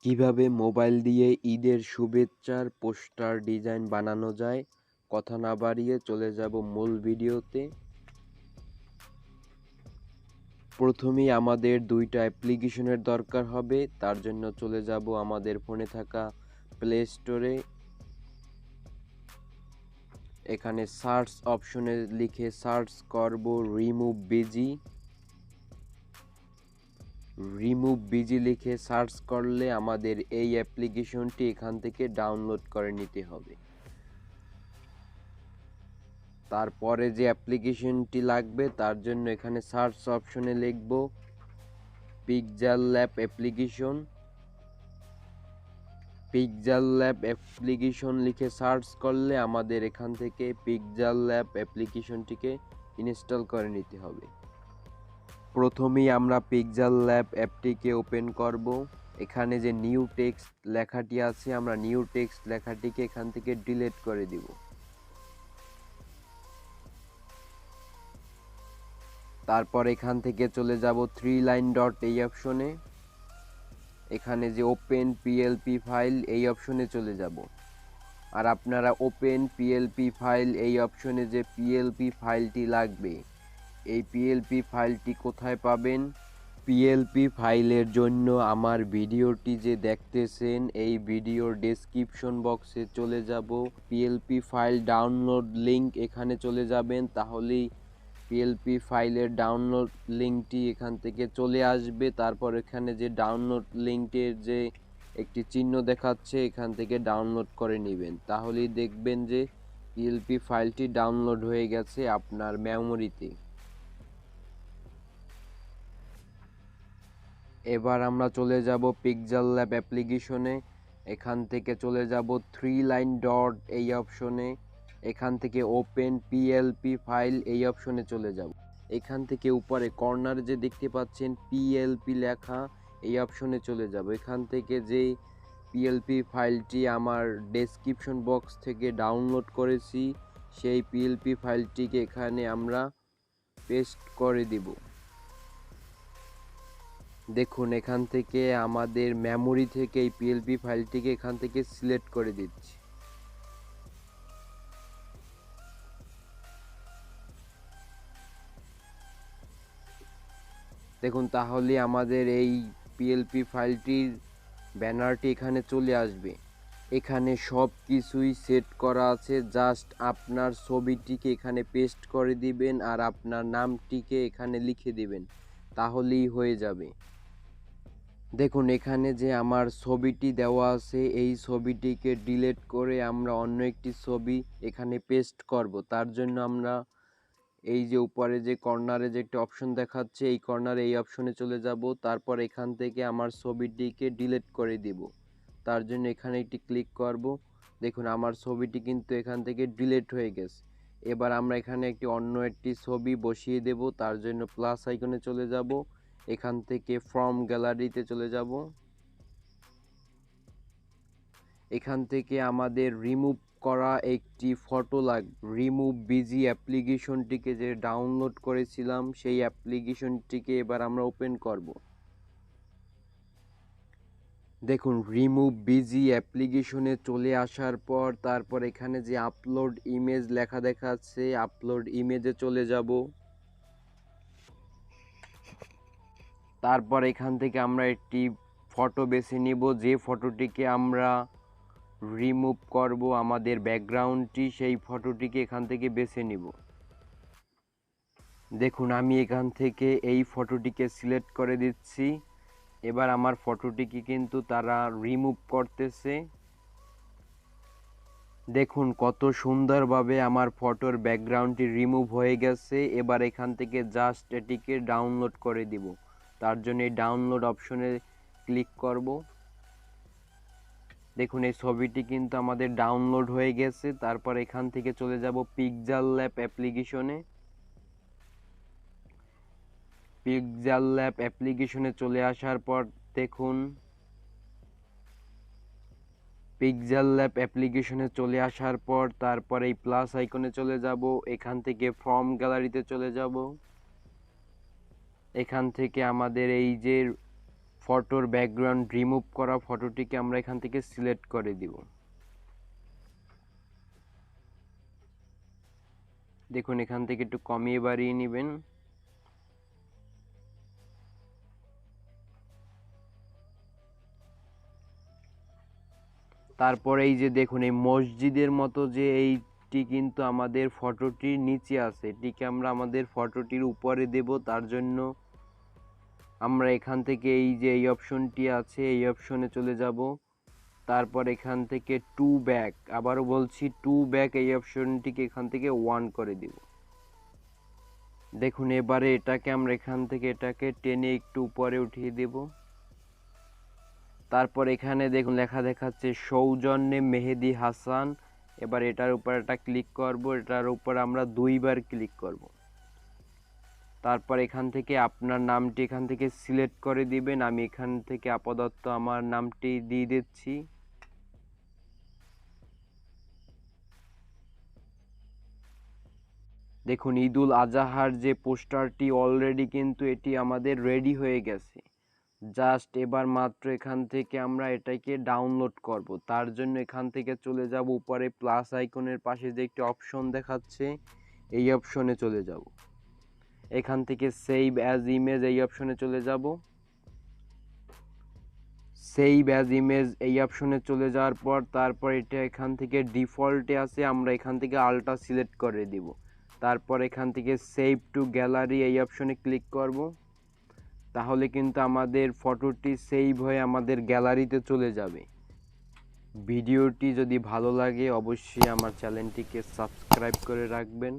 কিভাবে মোবাইল দিয়ে ঈদের শুভেচ্ছার পোস্টার ডিজাইন বানানো যায়। কথা না বাড়িয়ে চলে যাব মূল ভিডিওতে। প্রথমেই আমাদের দুইটা অ্যাপ্লিকেশনের দরকার হবে। তার জন্য চলে যাব আমাদের ফোনে থাকা প্লে স্টোরে। এখানে সার্চ অপশনে লিখে সার্চ করব রিমুভ বিজি লিখে সার্চ করলে আমাদের এই অ্যাপ্লিকেশনটি এখান থেকে ডাউনলোড করে নিতে হবে। তারপরে যে অ্যাপ্লিকেশনটি লাগবে তার জন্য এখানে সার্চ অপশনে লিখব পিক্সেল ল্যাব অ্যাপ্লিকেশন লিখে সার্চ করলে আমাদের এখান থেকে পিক্সেল ল্যাব অ্যাপ্লিকেশনটিকে ইনস্টল করে নিতে হবে। প্রথমেই আমরা পিক্সেল ল্যাব অ্যাপটিকে ওপেন করব। এখানে যে নিউ টেক্সট লেখাটি আছে আমরা নিউ টেক্সট লেখাটিকে এখান থেকে ডিলিট করে দিব। তারপর এখান থেকে চলে যাব 3 লাইন ডট এই অপশনে। এখানে যে ওপেন পিএলপি ফাইল এই অপশনে চলে যাব। আর আপনারা ওপেন পিএলপি ফাইল এই অপশনে যে পিএলপি ফাইলটি লাগবে এই পিএলপি ফাইলটি কোথায় পাবেন? পিএলপি ফাইলের জন্য আমার ভিডিওটি যে দেখতেছেন এই ভিডিওর ডেসক্রিপশন বক্সে চলে যাব। পিএলপি ফাইল ডাউনলোড লিংক এখানে চলে যাবেন, তাহলেই পিএলপি ফাইলের ডাউনলোড লিংকটি এখান থেকে চলে আসবে। তারপর এখানে যে ডাউনলোড লিংকের যে একটি চিহ্ন দেখাচ্ছে এখান থেকে ডাউনলোড করে নেবেন, তাহলেই দেখবেন যে পিএলপি ফাইলটি ডাউনলোড হয়ে গেছে আপনার মেমোরিতে। এবার আমরা চলে যাব পিক্সেল ল্যাব অ্যাপ্লিকেশনে। এখান থেকে চলে যাব 3 লাইন ডট এই অপশনে। এখান থেকে ওপেন পিএলপি ফাইল এই অপশনে চলে যাব। এখান থেকে উপরে কর্নারে যে দেখতে পাচ্ছেন পিএলপি লেখা এই অপশনে চলে যাব। এখান থেকে যে পিএলপি ফাইলটি আমার ডেসক্রিপশন বক্স থেকে ডাউনলোড করেছি সেই পিএলপি ফাইলটিকে এখানে আমরা পেস্ট করে দিব। দেখুন এখান থেকে আমাদের মেমোরি থেকে এই পিএলপি ফাইলটিকে এখান থেকে সিলেক্ট করে দিচ্ছি। দেখুন তাহলে আমাদের এই পিএলপি ফাইলটির ব্যানারটি এখানে চলে আসবে। এখানে সব কিছুই সেট করা আছে, জাস্ট আপনার ছবিটিকে এখানে পেস্ট করে দিবেন আর আপনার নামটিকে এখানে লিখে দিবেন, তাহলেই হয়ে যাবে। দেখুন এখানে যে আমার ছবিটি দেওয়া আছে এই ছবিটিকে ডিলিট করে আমরা অন্য একটি ছবি এখানে পেস্ট করব। তার জন্য আমরা এই যে উপরে যে কর্নারে যে একটা অপশন দেখাচ্ছে এই কর্নারে এই অপশনে চলে যাব। তারপর এখান থেকে আমার ছবিটিকে ডিলিট করে দিব, তার জন্য এখানে একটি ক্লিক করব। দেখুন আমার ছবিটি কিন্তু এখান থেকে ডিলিট হয়ে গেছে। এবার আমরা এখানে অন্য একটি ছবি বসিয়ে দেব, তার জন্য প্লাস আইকনে চলে যাব। এখান থেকে ফ্রম গ্যালারিতে চলে যাব। এখান থেকে আমাদের রিমুভ করা একটি ফটো লাগবে। রিমুভ বিজি অ্যাপ্লিকেশনটিকে যে ডাউনলোড করেছিলাম সেই অ্যাপ্লিকেশনটিকে এবার আমরা ওপেন করব। দেখুন রিমুভ বিজি অ্যাপ্লিকেশনে চলে আসার পর তারপর এখানে যে আপলোড ইমেজ লেখা দেখাচ্ছে আপলোড ইমেজে চলে যাব। তারপর এখান থেকে আমরা একটি ফটো বেছে নিব, যে ফটোটিকে আমরা রিমুভ করব আমাদের ব্যাকগ্রাউন্ডটি সেই ফটোটিকে এখান থেকে বেছে নিব। দেখুন আমি এখান থেকে এই ফটোটিকে সিলেক্ট করে দিচ্ছি। এবার আমার ফটোটিকে কিন্তু তারা রিমুভ করতেছে। দেখুন কত সুন্দরভাবে আমার ফটোর ব্যাকগ্রাউন্ডটি রিমুভ হয়ে গেছে। এবার এখান থেকে জাস্ট এটিকে ডাউনলোড করে দিব, তার জন্য এই ডাউনলোড অপশনে ক্লিক করব। দেখুন এই ছবিটি কিন্তু আমাদের ডাউনলোড হয়ে গেছে। তারপর এখান থেকে চলে যাব পিক্সেল ল্যাব অ্যাপ্লিকেশনে। পিক্সেল ল্যাব অ্যাপ্লিকেশনে চলে আসার পর দেখুন পিক্সেল ল্যাব অ্যাপ্লিকেশনে চলে আসার পর তারপর এই প্লাস আইকনে চলে যাব। এখান থেকে ফর্ম গ্যালারিতে চলে যাব। এখান থেকে আমাদের এই যে ফটোর ব্যাকগ্রাউন্ড রিমুভ করা ফটোটিকে আমরা এখান থেকে সিলেক্ট করে দিব। দেখুন এখান থেকে একটু কমিয়ে বাড়িয়ে নেবেন। তারপরে এই যে দেখুন এই মসজিদের মতো যে এইটি কিন্তু আমাদের ফটোটির নিচে আছে, এটিকে আমরা আমাদের ফটোটির উপরে দেব। তার জন্য আমরা এখান থেকে এই যে এই অপশনটি আছে এই অপশনে চলে যাব। তারপর এখান থেকে টু ব্যাক, আবারও বলছি টু ব্যাক, এই অপশনটিকে এখান থেকে 1 করে দিব। দেখুন এবারে এটাকে আমরা এখান থেকে এটাকে টেনে একটু উপরে উঠিয়ে দেব। তারপর এখানে দেখুন লেখা দেখাচ্ছে সৌজন্যে মেহেদি হাসান। এবার এটার উপর একটা ক্লিক করব, এটার উপর আমরা 2বার ক্লিক করব। তারপর এখান থেকে আপনার নামটি এখান থেকে সিলেক্ট করে দিবেন। আমি এখান থেকে আপাতত আমার নামটি দিয়ে দিচ্ছি। দেখুন ঈদুল আজহার যে পোস্টারটি অলরেডি কিন্তু এটি আমাদের রেডি হয়ে গেছে। জাস্ট এবার মাত্র এখান থেকে আমরা এটাকে ডাউনলোড করব। তার জন্য এখান থেকে চলে যাব উপরে প্লাস আইকনের পাশে যে একটি অপশন দেখাচ্ছে এই অপশনে চলে যাব। এখান থেকে সেভ অ্যাজ ইমেজ এই অপশনে চলে যাব। সেভ অ্যাজ ইমেজ এই অপশনে চলে যাওয়ার পর তারপর এটা এখান থেকে ডিফল্টে আছে, আমরা এখান থেকে আলটা সিলেক্ট করে দিব। তারপর এখান থেকে সেভ টু গ্যালারি এই অপশনে ক্লিক করব। তাহলে কিন্তু আমাদের ফটোটি সেভ হয়ে আমাদের গ্যালারিতে চলে যাবে। ভিডিওটি যদি ভালো লাগে অবশ্যই আমার চ্যানেলটিকে সাবস্ক্রাইব করে রাখবেন।